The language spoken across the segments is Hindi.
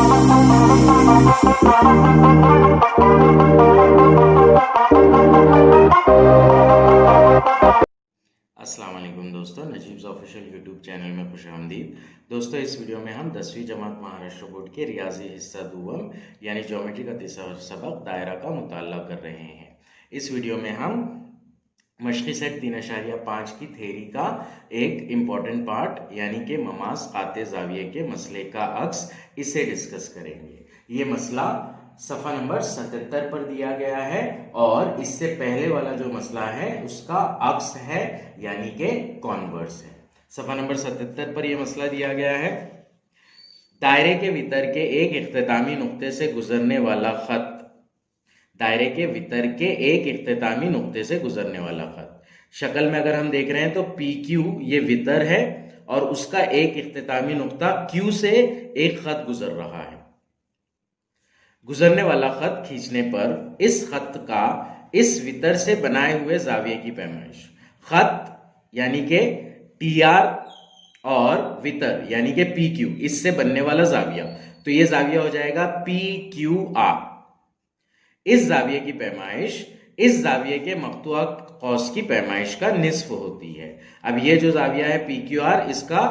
अस्सलाम वालेकुम दोस्तों, नजीब्स ऑफिशियल यूट्यूब चैनल में खुशामदीद। दोस्तों, इस वीडियो में हम 10वीं जमात महाराष्ट्र बोर्ड के रियाजी हिस्सा दुवम यानी ज्योमेट्री का तीसरा सबक दायरा का मुताला कर रहे हैं। इस वीडियो में हम मशक़ी सेट 3.5 की थ्योरी का एक इम्पॉर्टेंट पार्ट यानी कि ममाज खाते जाविये के मसले का अक्स, इसे डिस्कस करेंगे। ये मसला सफ़ा नंबर 77 पर दिया गया है और इससे पहले वाला जो मसला है उसका अक्स है यानी कि कॉन्वर्स है। सफ़ा नंबर 77 पर यह मसला दिया गया है, दायरे के भीतर के एक इख्तितामी नुक्ते से गुजरने वाला खत, दायरे के भीतर के एक इख्तितामी नुक्ते से गुजरने वाला खत। शक्ल में अगर हम देख रहे हैं तो पी क्यू ये वितर है और उसका एक इख्तितामी नुक्ता क्यू से एक खत गुजर रहा है। गुजरने वाला खत खींचने पर इस खत का इस वितर से बनाए हुए जाविये की पैमाइश, खत यानी कि टी आर और वितर यानी कि पी क्यू, इससे बनने वाला जाविया, तो ये जाविया हो जाएगा पी क्यू आर। इस जाविये की पैमाइश इस जाविये के मक्तुआ कौस की पैमाइश का निस्फ होती है। अब ये जो जाविया है पी क्यू आर, इसका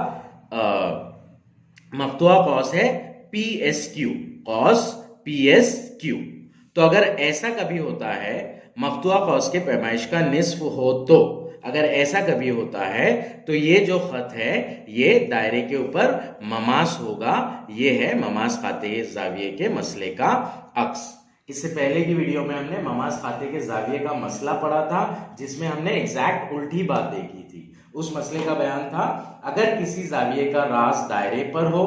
मक्तुआ कौस है पी एस क्यू, कौस पी एस क्यू। तो अगर ऐसा कभी होता है, मक्तुआ कौस के पैमाइश का निस्फ हो, तो अगर ऐसा कभी होता है तो ये जो खत है ये दायरे के ऊपर ममास होगा। ये है ममास खाते जाविये के मसले का अक्स। इससे पहले की वीडियो में हमने ममास खाते के जाविये का मसला पढ़ा था, जिसमें हमने एग्जैक्ट उल्टी बात देखी थी। उस मसले का बयान था, अगर किसी जाविये का रास दायरे पर हो,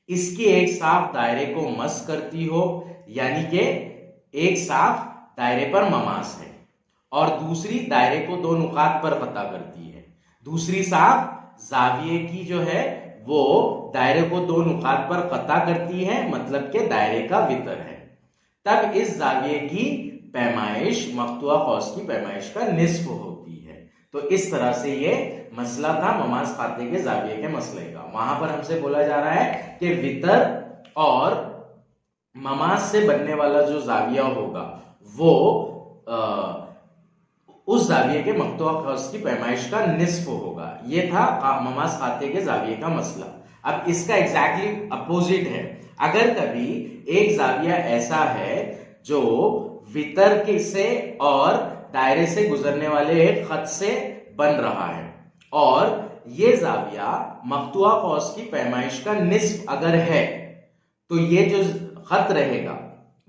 इसकी एक साफ दायरे को मस करती हो यानी कि एक साफ दायरे पर ममास है और दूसरी दायरे को दो नुकात पर फतह करती है। दूसरी साफ जाविये की जो है वो दायरे को दो नुकात पर फतह करती है, मतलब के दायरे का वितर है। तब इस जाविये की पैमाइश मक्तुआ कौस की पैमाइश का निस्फ होती है। तो इस तरह से ये मसला था ममाज खाते के जाविये के मसले का। वहां पर हमसे बोला जा रहा है कि वितर और ममाज से बनने वाला जो जाविया होगा वो उस जाविये के मक्तुआ कौस की पैमाइश का निस्फ होगा। ये था ममाज खाते के जाविये का मसला। अब इसका एग्जैक्टली अपोजिट है, अगर कभी एक जाविया ऐसा है जो वितर के से और दायरे से गुजरने वाले एक खत से बन रहा है और ये जाविया मक्तुआ कौस की पैमाइश का निस्फ अगर है, तो ये जो खत रहेगा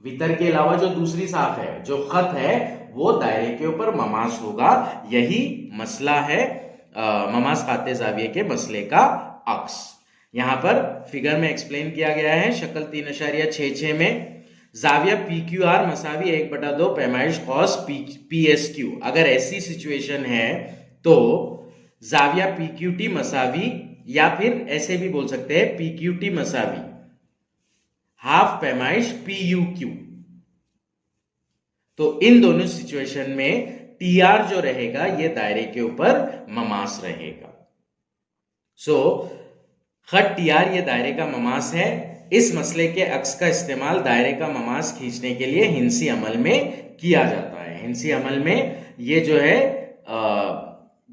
वितर के अलावा जो दूसरी साख है, जो खत है वो दायरे के ऊपर ममास होगा। यही मसला है ममास खाते जाविये के मसले का अक्स। यहां पर फिगर में एक्सप्लेन किया गया है। शक्ल 3.66 में जाविया पी क्यू आर मसावी 1/2 पैमाइश कौस पी एस क्यू। अगर ऐसी सिचुएशन है तो जाविया पी क्यू टी मसावी, या फिर ऐसे भी बोल सकते हैं पी क्यू टी मसावी हाफ पैमाइश पी यू क्यू। तो इन दोनों सिचुएशन में टी आर जो रहेगा ये दायरे के ऊपर ममास रहेगा। सो खत टी आर ये दायरे का ममास है। इस मसले के अक्स का इस्तेमाल दायरे का ममास खींचने के लिए हिंसी अमल में किया जाता है। हिंसी अमल में ये जो है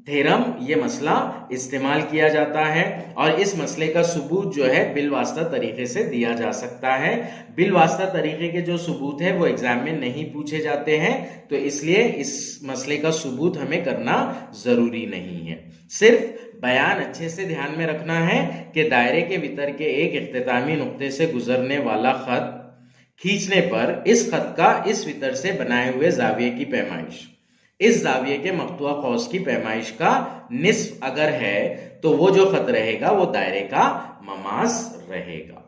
थेरम, ये मसला इस्तेमाल किया जाता है और इस मसले का सबूत जो है बिलवास्ता तरीके से दिया जा सकता है। बिलवास्ता तरीके के जो सबूत है वो एग्जाम में नहीं पूछे जाते हैं, तो इसलिए इस मसले का सबूत हमें करना जरूरी नहीं है। सिर्फ बयान अच्छे से ध्यान में रखना है कि दायरे के भीतर के एक इख्तितामी नुक्ते से गुजरने वाला खत खींचने पर इस खत का इस वितर से बनाए हुए जाविये की पैमाइश इस जाविये के मक्तुआ कौस की पैमाइश का निस्फ अगर है तो वो जो खत रहेगा वो दायरे का ममास रहेगा।